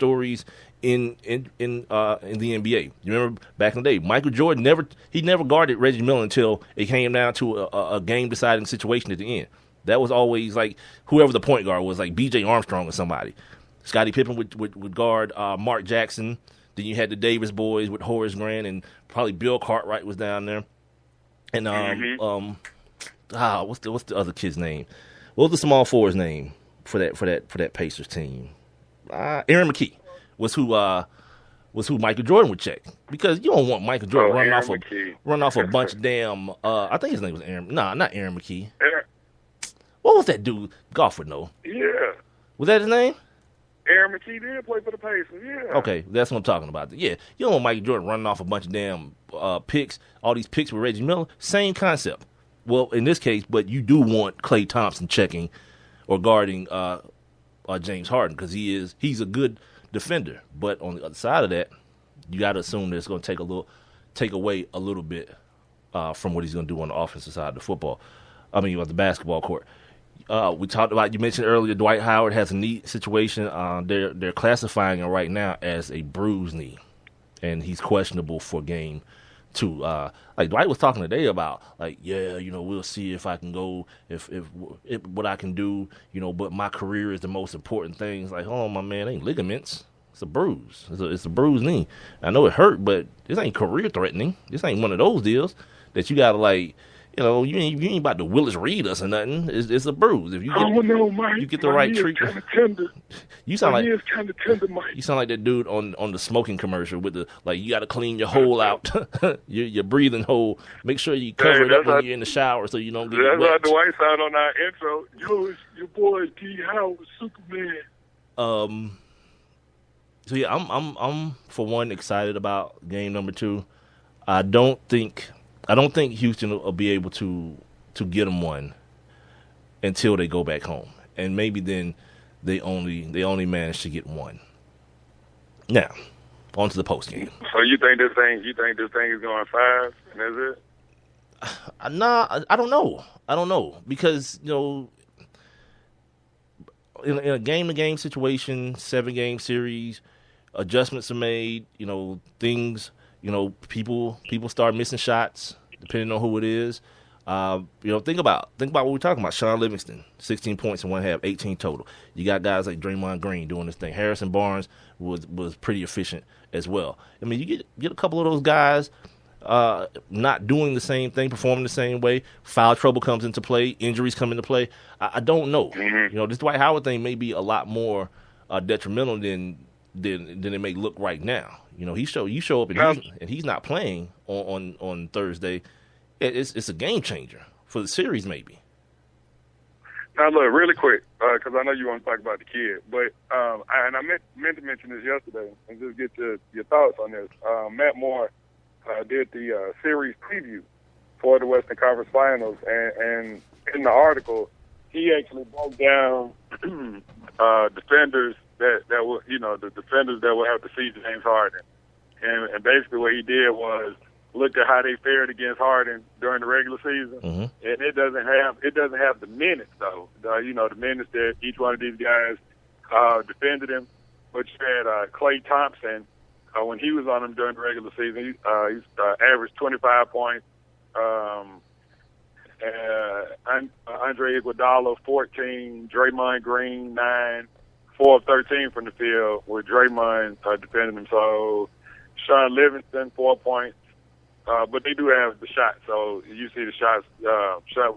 stories in the NBA. You remember back in the day, Michael Jordan never guarded Reggie Miller until it came down to a game deciding situation at the end. That was always like whoever the point guard was, like B.J. Armstrong or somebody. Scottie Pippen would guard Mark Jackson. Then you had the Davis boys with Horace Grant, and probably Bill Cartwright was down there. And what's the other kid's name? What was the small forward's name for that Pacers team? Aaron McKee was who Michael Jordan would check, because you don't want Michael Jordan run off a bunch of damn. I think his name was Aaron. Nah, not Aaron McKee. What was that dude? Golf would know. Yeah. Was that his name? Aaron McKee did play for the Pacers. Yeah. Okay, that's what I'm talking about. Yeah, you don't want Michael Jordan running off a bunch of damn picks. All these picks with Reggie Miller. Same concept. Well, in this case, but you do want Klay Thompson checking or guarding James Harden, because he's a good defender. But on the other side of that, you got to assume that it's going to take away a little bit from what he's going to do on the offensive side of the football. I mean, on the basketball court. We talked about, you mentioned earlier, Dwight Howard has a knee situation. They're classifying him right now as a bruised knee, and he's questionable for game 2. Like Dwight was talking today about, like, we'll see if I can go, if what I can do, but my career is the most important thing. It's like, oh my man, it ain't ligaments. It's a bruise. It's a bruised knee. I know it hurt, but this ain't career threatening. This ain't one of those deals that you gotta like. You ain't about to Willis Reed us or nothing. It's a bruise. If you get the right treatment. You sound like Mike. You sound like that dude on the smoking commercial with the, like, you got to clean your hole out, your breathing hole. Make sure you cover it up when you're in the shower so you don't get wet. That's how Dwight sound on our intro. Yo, it's your boy D. Howard, Superman. So yeah, I'm for one excited about game number 2. I don't think Houston will be able to get them one until they go back home, and maybe then they only manage to get one. Now, on to the post game. So you think this thing is going 5, and that's it? Nah, I don't know because in a game-to-game situation, 7-game series, adjustments are made. Things. People start missing shots depending on who it is. Think about what we're talking about. Sean Livingston, 16 points in one half, 18 total. You got guys like Draymond Green doing this thing. Harrison Barnes was pretty efficient as well. I mean, you get a couple of those guys not doing the same thing, performing the same way. Foul trouble comes into play. Injuries come into play. I don't know. Mm-hmm. This Dwight Howard thing may be a lot more detrimental than it may look right now. You show up and he's not playing on Thursday. It's a game changer for the series, maybe. Now, look, really quick, because I know you want to talk about the kid, but I meant to mention this yesterday and just get your thoughts on this. Matt Moore did the series preview for the Western Conference Finals, and in the article, he actually broke down defenders that will, the defenders that will have to see James Harden. And basically what he did was look at how they fared against Harden during the regular season. Mm-hmm. And it doesn't have the minutes, though. The minutes that each one of these guys defended him. But you had Klay Thompson, when he was on him during the regular season, he averaged 25 points. Andre Iguodala, 14. Draymond Green, 9. 4 of 13 from the field with Draymond defending him. So Sean Livingston, 4 points. But they do have the shot. So you see the shots.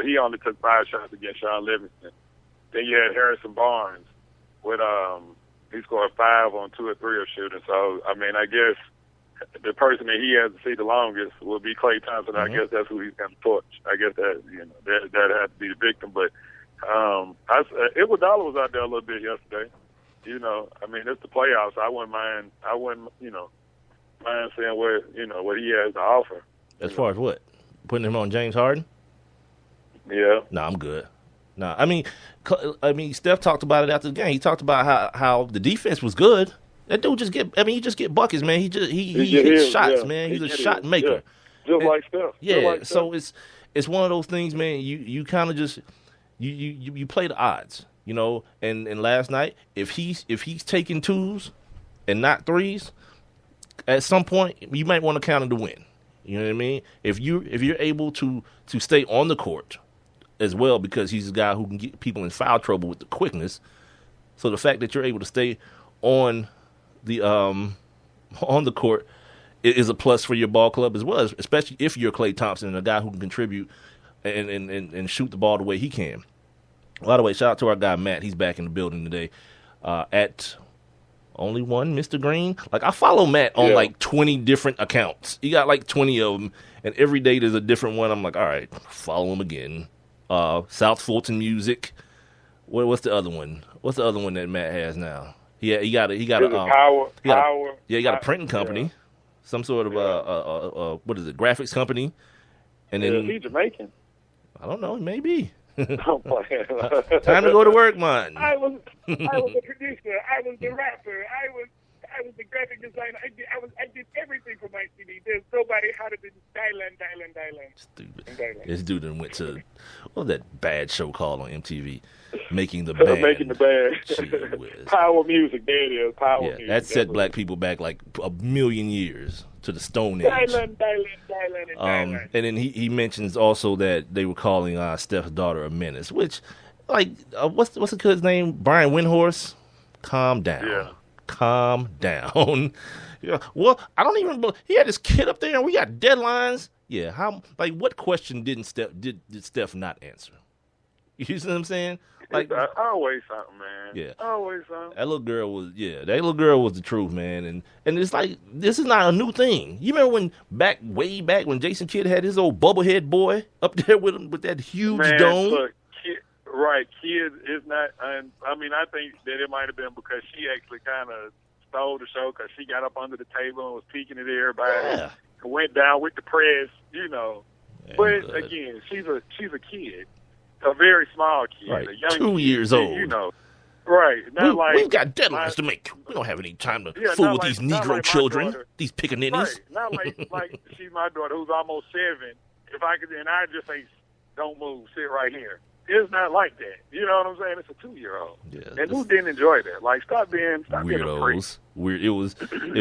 He only took 5 shots against Sean Livingston. Then you had Harrison Barnes with he scored 5 on 2 or 3 of shooting. So, I mean, I guess the person that he has to see the longest will be Klay Thompson. Mm-hmm. I guess that's who he's going to torch. I guess that has to be the victim. But Iguodala was out there a little bit yesterday. I mean, it's the playoffs. I wouldn't mind seeing what he has to offer. As far as what? Putting him on James Harden? Yeah. No, I'm good. No, I mean, Steph talked about it after the game. He talked about how the defense was good. That dude he just get buckets, man. He hits shots, man. He's a shot maker. Yeah. Just like Steph. Yeah, so it's one of those things, man. You kind of just you play the odds, and last night if he's taking twos and not threes, at some point you might want to counter the win. You know what I mean? If you're able to stay on the court as well, because he's a guy who can get people in foul trouble with the quickness. So the fact that you're able to stay on the court is a plus for your ball club as well, especially if you're Klay Thompson and a guy who can contribute and shoot the ball the way he can. By the way, shout out to our guy Matt. He's back in the building today. At only one, Mr. Green. Like, I follow Matt on like 20 different accounts. He got like 20 of them, and every day there's a different one. I'm like, all right, follow him again. South Fulton Music. What's the other one? What's the other one that Matt has now? He got a printing company. Yeah. Some sort of what is it? Graphics company. And then is he Jamaican? I don't know. Maybe. I'm playing. Time to go to work, man. I was the producer. I was the rapper. I was the graphic designer. I did everything for my CD. There's nobody harder than Dylan. Stupid. This dude done went to what was that bad show called on MTV? Making the Band. Making the Band. Power music. There it is. Power music. That set black people back like a million years to the Stone Age. Dylan. And then he mentions also that they were calling Steph's daughter a menace, which, like, what's the kid's name? Brian Windhorse? Calm down. Yeah. Calm down. Yeah. Well, I don't even. He had this kid up there, and we got deadlines. Yeah. How? Like, what question did Steph not answer? You see what I'm saying? Like, always something, man. Yeah. Always something. That little girl was the truth, man. And it's like, this is not a new thing. You remember way back when Jason Kidd had his old bubblehead boy up there with him with that huge dome? Look, Kidd is not, I think that it might have been because she actually kind of stole the show because she got up under the table and was peeking at everybody. Yeah. And went down with the press, you know. Yeah, but again, she's a kid. A very small kid, right. A young 2 years old. You know, right? We've got deadlines to make. We don't have any time to fool with these Negro children, these pickaninnies. Right. Not like she's my daughter who's almost 7. If I could, and I just say, don't move, sit right here. It's not like that. You know what I'm saying? It's a 2-year-old. Yeah, and who didn't enjoy that? Like, stop being weirdos. Weird. It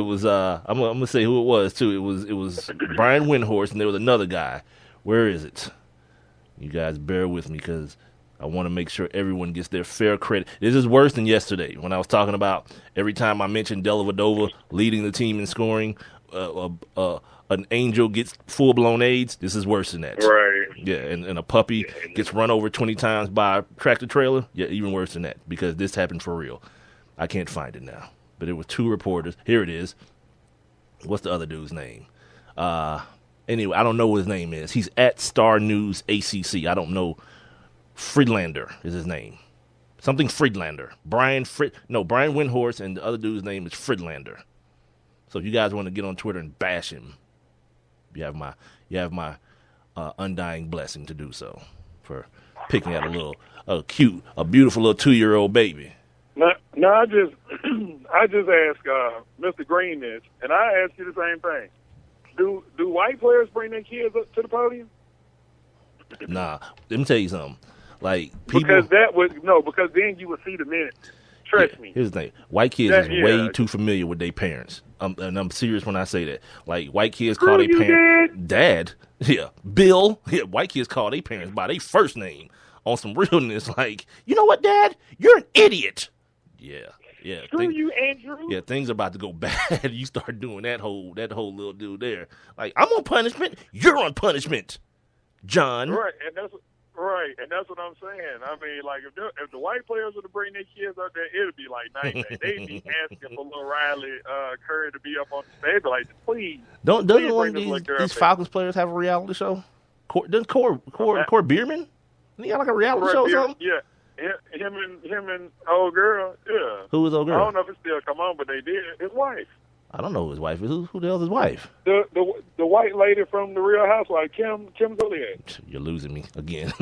was. I'm gonna say who it was too. It was Brian Windhorse, and there was another guy. Where is it? You guys bear with me because I want to make sure everyone gets their fair credit. This is worse than yesterday when I was talking about every time I mentioned Dellavedova leading the team in scoring, an angel gets full-blown AIDS. This is worse than that. Right. Yeah, and a puppy gets run over 20 times by a tractor trailer. Yeah, even worse than that because this happened for real. I can't find it now. But it was 2 reporters. Here it is. What's the other dude's name? Anyway, I don't know what his name is. He's at Star News ACC. I don't know. Friedlander is his name. Something Friedlander. Brian Windhorse, and the other dude's name is Friedlander. So if you guys want to get on Twitter and bash him, you have my undying blessing to do so for picking at a beautiful little 2-year-old baby. No, I just asked Mr. Green this, and I asked you the same thing. Do white players bring their kids up to the podium? Nah, let me tell you something. Like, because then you would see the minutes. Trust me. Here's the thing: white kids is way too familiar with their parents. And I'm serious when I say that. Like, white kids call their parents dad. Yeah, Bill. Yeah, white kids call their parents by their first name on some realness. Like, you know what, Dad? You're an idiot. Yeah. Screw you, Andrew. Yeah, things are about to go bad. You start doing that whole little dude there. Like, I'm on punishment. You're on punishment, John. Right, and that's what I'm saying. I mean, like, if the white players were to bring their kids up there, it'd be like night. They'd be asking for little Riley Curry to be up on the stage. Like, please. Doesn't one of these Falcons players have a reality show? Doesn't Core Bierman? He got like a reality show or something? Yeah. Him and old girl, yeah. Who was old girl? I don't know if it still come on, but they did. His wife. I don't know who his wife is. Who the hell's his wife? The white lady from the Real Housewives, Kim Zolliak. You're losing me again.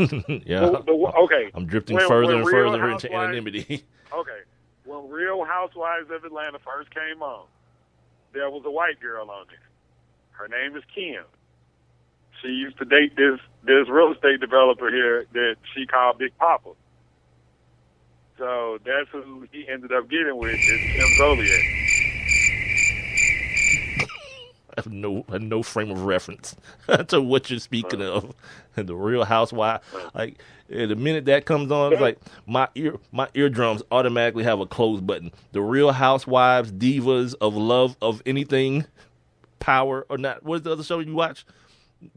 Yeah. Okay. I'm drifting further and further into anonymity. Okay. When Real Housewives of Atlanta first came on, there was a white girl on there. Her name is Kim. She used to date this real estate developer here that she called Big Papa. So that's who he ended up getting with, is Kim Zolliak. have no frame of reference to what you're speaking of. The Real Housewives, like the minute that comes on, it's like my eardrums automatically have a close button. The Real Housewives, Divas of Love of Anything, Power or Not. What's the other show you watch?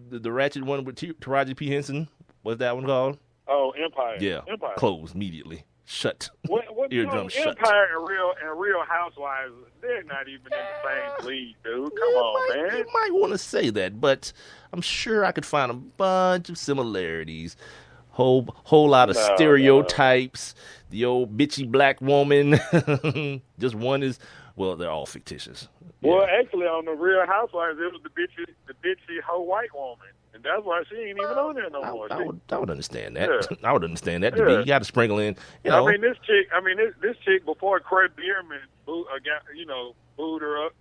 The ratchet one with Taraji P. Henson. What's that one called? Oh, Empire. Yeah, Empire. Close immediately. Shut. What Eardrums shut. Empire and Real Housewives, they're not even in the same league, dude. Come on, man. You might want to say that, but I'm sure I could find a bunch of similarities. Whole lot of stereotypes. No. The old bitchy black woman. Just one is, well, they're all fictitious. Yeah. Well, actually, on the Real Housewives, it was the bitchy whole white woman. And that's why she ain't even on there no more. I would understand that. Yeah. I would understand that. You got to sprinkle in, I mean, this chick before Craig Bierman, booed her up.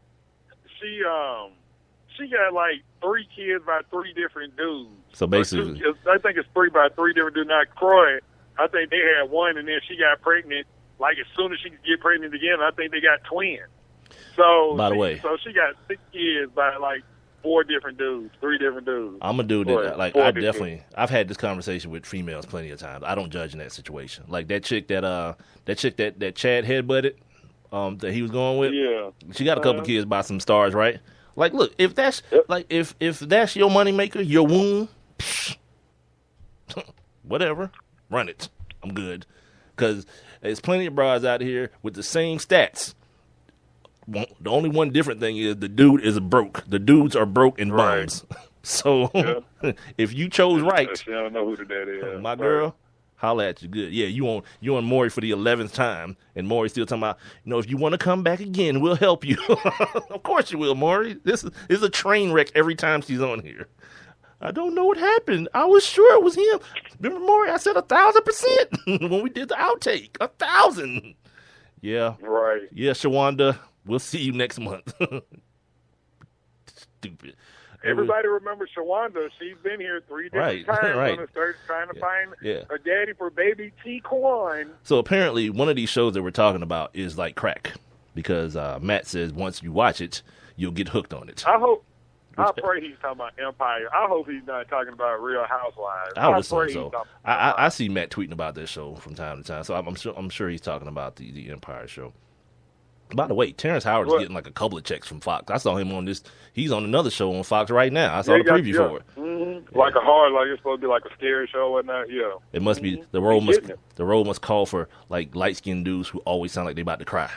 She got like 3 kids by 3 different dudes. So basically, I think it's 3 by 3 different dudes. Not Croy. I think they had one, and then she got pregnant. Like as soon as she could get pregnant again, I think they got twins. So by the way, so she got 6 kids by like 4 different dudes, 3 different dudes. I'm a dude that I've had this conversation with females plenty of times. I don't judge in that situation. Like that chick that Chad headbutted, that he was going with. Yeah, she got a couple kids by some stars, right? Like, look, if that's if that's your moneymaker, your womb, whatever, run it. I'm good, because there's plenty of bras out here with the same stats. The only one different thing is the dude is broke. The dudes are broke and bums. Right. So if you chose right, I don't know who that is. My girl, holla at you good. Yeah, you on Maury for the 11th time, and Maury's still talking about, if you want to come back again, we'll help you. Of course you will, Maury. This is a train wreck every time she's on here. I don't know what happened. I was sure it was him. Remember, Maury, I said 1,000% when we did the outtake. 1,000. Yeah. Right. Yeah, Shawanda. We'll see you next month. Stupid. Everybody remembers Shawanda. She's been here 3 different times on the search trying to find a daddy for baby T-Quan. So apparently one of these shows that we're talking about is like crack, because Matt says once you watch it, you'll get hooked on it. I pray he's talking about Empire. I hope he's not talking about Real Housewives. I would assume so. I see Matt tweeting about this show from time to time, so I'm sure he's talking about the Empire show. By the way, Terrence Howard's getting like a couple of checks from Fox. I saw him on this. He's on another show on Fox right now. I saw the preview for it. Mm-hmm. Like it's supposed to be like a scary show or whatnot. Yeah. It must be the role must call for like light skinned dudes who always sound like they about to cry.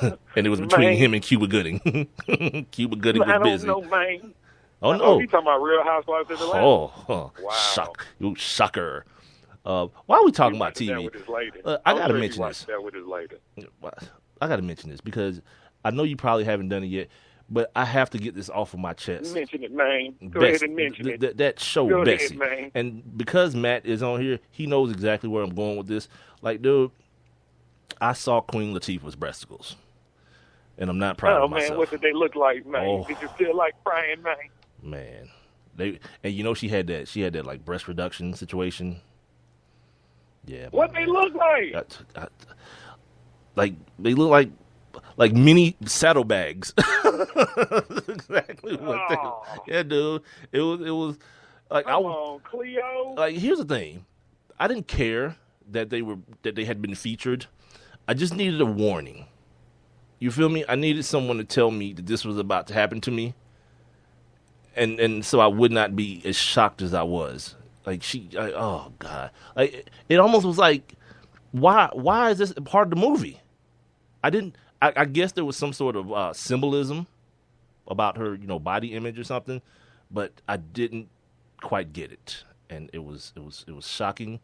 And it was between him and Cuba Gooding. Cuba Gooding was busy. I don't know, man. Oh no! He's talking about Real Housewives of Atlanta. Oh, wow! Shocker! Why are we talking about TV? I gotta mention this. That with his lady. I got to mention this because I know you probably haven't done it yet, but I have to get this off of my chest. Mention it, man. Go ahead and mention it. That show, Go Bessie. Ahead, man. And because Matt is on here, he knows exactly where I'm going with this. Like, dude, I saw Queen Latifah's breasticles, and I'm not proud of myself. Oh, man, what did they look like, man? Oh. Did you feel like crying, man? Man. She had that like breast reduction situation. Yeah. What they look like? Like they look like mini saddlebags. Exactly what yeah, dude. It was like Come on, Cleo. Like, here's the thing. I didn't care that they had been featured. I just needed a warning. You feel me? I needed someone to tell me that this was about to happen to me. And so I would not be as shocked as I was. Like oh God. Like it almost was like, why is this part of the movie? I guess there was some sort of symbolism about her, body image or something, but I didn't quite get it. And it was shocking,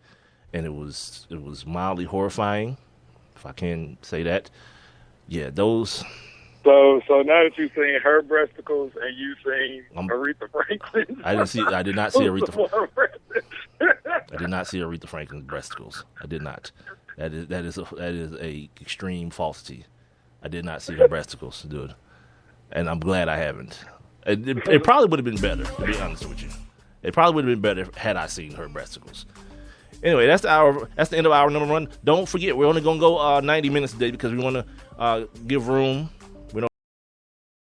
and it was mildly horrifying, if I can say that. Yeah, those. So now that you've seen her breasticles and you've seen Aretha Franklin, I did not see Aretha. I did not see Aretha Franklin's breasticles. I did not. That is a extreme falsity. I did not see her breasticles, dude, and I'm glad I haven't. It probably would have been better, to be honest with you. It probably would have been better had I seen her breasticles. Anyway, that's the end of our number one. Don't forget, we're only gonna go 90 minutes today because we want to give room